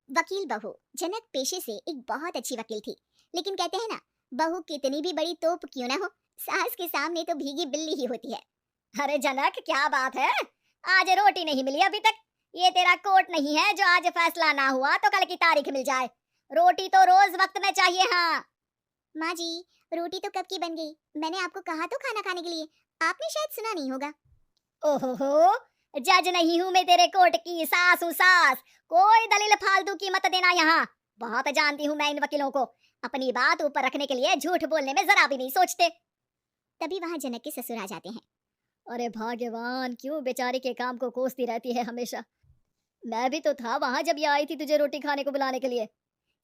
वकील बहू जनक पेशे से एक बहुत अच्छी वकील थी, लेकिन कहते हैं ना, बहू कितनी भी बड़ी तोप क्यों ना हो, सास के सामने तो भीगी बिल्ली ही होती है। अरे जनक क्या बात है। आज रोटी नहीं मिली अभी तक। ये तेरा कोर्ट नहीं है जो आज फैसला ना हुआ तो कल की तारीख मिल जाए। रोटी तो रोज वक्त में चाहिए। हाँ। माँ जी, रोटी तो कब की बन गई। मैंने आपको कहा तो खाना खाने के लिए, आपने शायद सुना नहीं होगा। ओहो, जज नहीं हूँ मैं तेरे कोर्ट की, सास हूँ सास। कोई दलील फालतू की मत देना यहाँ। बहुत जानती हूँ मैं इन वकीलों को। अपनी बात ऊपर रखने के लिए झूठ बोलने में जरा भी नहीं सोचते। तभी वहां जनक के ससुर आ जाते हैं। अरे भाग्यवान, क्यों बेचारी के काम को कोसती रहती है हमेशा। मैं भी तो था वहां जब ये आई थी तुझे रोटी खाने को बुलाने के लिए।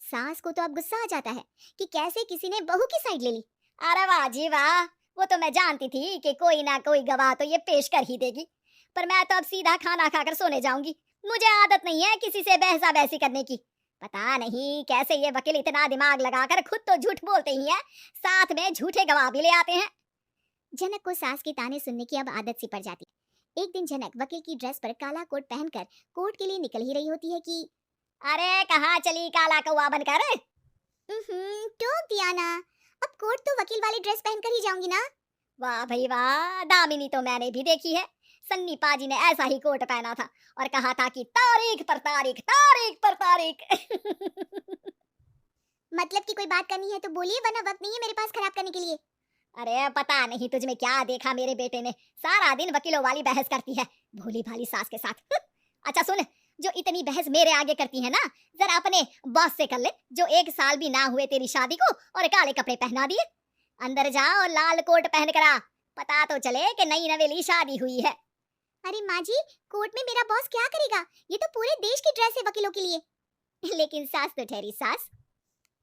सास को तो अब गुस्सा आ जाता है कि कैसे किसी ने बहू की साइड ले ली। अरे वाह जी वाह। वो तो मैं जानती थी कि कोई ना कोई गवाह तो ये पेश कर ही देगी। पर मैं तो अब सीधा खाना खाकर सोने जाऊंगी। मुझे आदत नहीं है किसी से बहसा बहसी करने की। पता नहीं कैसे ये वकील इतना दिमाग लगाकर खुद तो झूठ बोलते ही हैं, साथ में झूठे गवाह भी ले आते हैं। जनक को सास के ताने सुनने की अब आदत सी पड़ जाती। एक दिन जनक वकील की ड्रेस पर काला कोट पहनकर कोर्ट के लिए निकल ही रही होती है कि अरे कहाँ चली काला कौवा बनकर। टोक दिया ना। अब कोर्ट तो वकील वाली ड्रेस पहनकर ही जाऊंगी ना। वाह भाई वाह, दामिनी तो मैंने भी देखी है। सन्नी पाजी ने ऐसा ही कोट पहना था और कहा था कि तारीख पर तारीख, तारीख पर तारीख। मतलब कि कोई बात करनी है तो बोलिए, वरना वक्त नहीं है मेरे पास खराब करने के लिए। अरे पता नहीं तुझ में क्या देखा मेरे बेटे ने, सारा दिन वकीलों वाली बहस करती है, भोली भाली सास के साथ। अच्छा सुन, जो इतनी बहस मेरे आगे करती है ना, जरा अपने बॉस से कर ले, जो 1 साल भी ना हुए तेरी शादी को और काले कपड़े पहना दिए। अंदर जा और लाल कोट पहन कर आ, पता तो चले कि नई नवेली शादी हुई है। अरे माँ जी, कोर्ट में मेरा बॉस क्या करेगा, ये तो पूरे देश की ड्रेस है वकीलों के लिए। लेकिन सास तो ठहरी सास।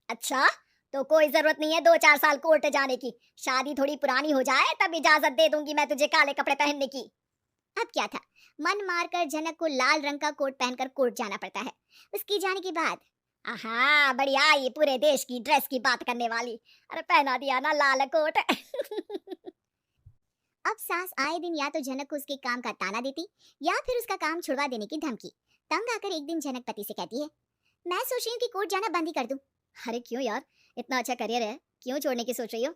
अच्छा, तो कोई जरूरत नहीं है 2-4 साल कोर्ट जाने की। शादी थोड़ी पुरानी हो जाए तब इजाजत दे दूंगी मैं तुझे काले कपड़े पहनने की। अब क्या था, मन मारकर जनक को लाल रंग का कोट पहनकर कोर्ट जाना पड़ता है। उसकी जाने के बाद आहा बढ़िया, ये पूरे देश की ड्रेस की बात करने वाली। अरे पहना दिया ना लाल कोट। अब सास आए दिन या तो जनक को उसके काम का ताना देती, या फिर उसका काम छुड़वा देने की धमकी। तंग आकर एक दिन जनक पति से कहती है, मैं सोच रही हूँ कि कोर्ट जाना बंद ही कर दूं। अरे क्यों यार, इतना अच्छा करियर है, क्यों छोड़ने की सोच रही हो?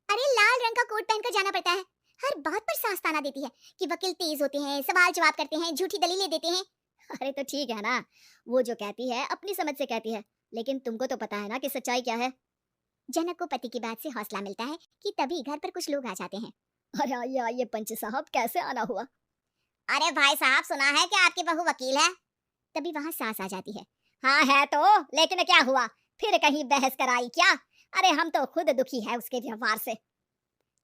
अरे लाल रंग का कोट पहनकर जाना पड़ता है। हर बात पर सास ताना देती है कि वकील तेज होते हैं, सवाल जवाब करते हैं, झूठी दलीलें देते हैं। अरे तो ठीक है ना, वो जो कहती है अपनी समझ से कहती है, लेकिन तुमको तो पता है ना कि सच्चाई क्या है। जनक को पति की बात से हौसला मिलता है कि तभी घर पर कुछ लोग आ जाते हैं। अरे आइए आइए पंच साहब, कैसे आना हुआ? अरे भाई साहब, सुना है कि आपकी बहू वकील है। तभी वहां सास आ जाती है। हाँ है तो, लेकिन क्या हुआ? फिर कहीं बहस कराई क्या? अरे हम तो खुद दुखी है उसके व्यवहार से।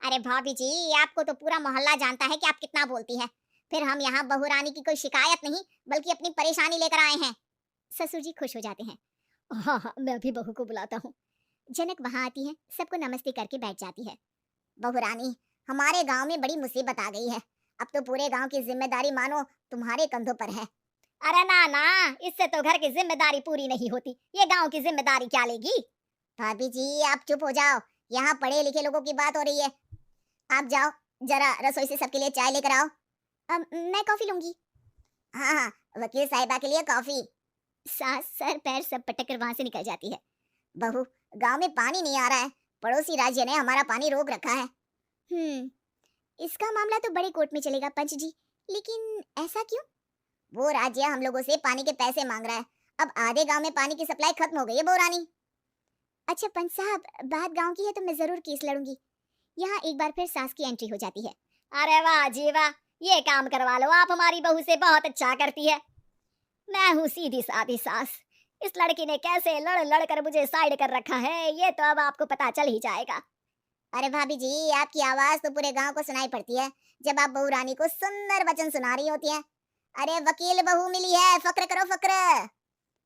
अरे भाभी जी, आपको तो पूरा मोहल्ला जानता है कि आप कितना बोलती है। फिर हम यहाँ बहू रानी की कोई शिकायत नहीं, बल्कि अपनी परेशानी लेकर आए हैं। ससुर जी खुश हो जाते हैं। हाँ हाँ, मैं भी बहू को बुलाता हूँ। जनक वहां आती है, सबको नमस्ते करके बैठ जाती है। बहू रानी, हमारे गांव में बड़ी मुसीबत आ गई है। अब तो पूरे गांव की जिम्मेदारी मानो तुम्हारे कंधों पर है। अरे ना ना, इससे तो घर की जिम्मेदारी पूरी नहीं होती, ये गांव की जिम्मेदारी क्या लेगी? भाभी जी आप चुप हो जाओ, यहाँ पढ़े लिखे लोगों की बात हो रही है। आप जाओ, जरा रसोई से सबके लिए चाय लेकर आओ। अब मैं कॉफी लूंगी। हाँ हाँ, वकील साहिबा के लिए कॉफी। सास सर पैर सब पटक कर वहां से निकल जाती है। बहू, गांव में पानी नहीं आ रहा है, पड़ोसी राज्य ने हमारा पानी रोक रखा है। इसका मामला तो बड़े कोर्ट में चलेगा पंच जी, लेकिन ऐसा क्यों? वो राज्य हम लोगों से पानी के पैसे मांग रहा है। अब आधे गांव में पानी की सप्लाई खत्म हो गई है बोरानी। अच्छा पंच साहब, बात गांव की है तो मैं जरूर केस लड़ूंगी। यहाँ एक बार फिर सास की एंट्री हो जाती है। अरे वाह जी वाह, ये काम करवा लो आप हमारी बहू से, बहुत अच्छा करती है। मैं हूँ सीधी सादी सास। इस लड़की ने कैसे लड़ लड़ कर मुझे साइड कर रखा है, ये तो अब आपको पता चल ही जाएगा। अरे भाभी जी, आपकी आवाज तो पूरे गांव को सुनाई पड़ती है जब आप बहू रानी को सुंदर वचन सुना रही होती हैं। अरे वकील बहू मिली है, फक्र करो फक्र।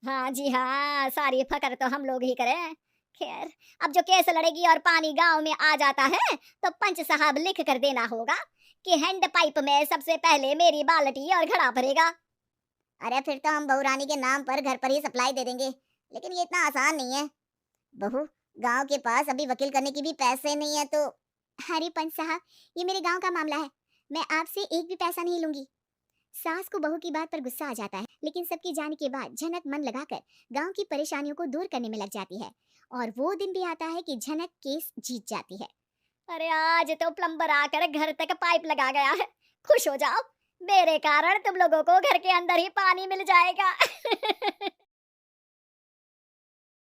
हाँ जी हाँ, सारी फकर तो हम लोग ही करें। खैर, अब जो केस लड़ेगी और पानी गांव में आ जाता है तो पंच साहब लिख कर देना होगा कि हैंड पाइप में सबसे पहले मेरी बाल्टी और घड़ा भरेगा। अरे फिर तो हम बहू रानी के नाम पर घर पर ही सप्लाई दे देंगे, लेकिन ये इतना आसान नहीं है। बहू, गांव के पास अभी वकील करने की भी पैसे नहीं है तो। अरे पंच साहब, ये मेरे गांव का मामला है, मैं आपसे एक भी पैसा नहीं लूंगी। सास को बहू की बात पर गुस्सा आ जाता है, लेकिन सबके जाने के बाद झनक मन लगाकर गांव की परेशानियों को दूर करने में लग जाती है। और वो दिन भी आता है कि झनक केस जीत जाती है। अरे आज तो प्लम्बर आकर घर तक पाइप लगा गया है। खुश हो जाओ, मेरे कारण तुम लोगों को घर के अंदर ही पानी मिल जाएगा।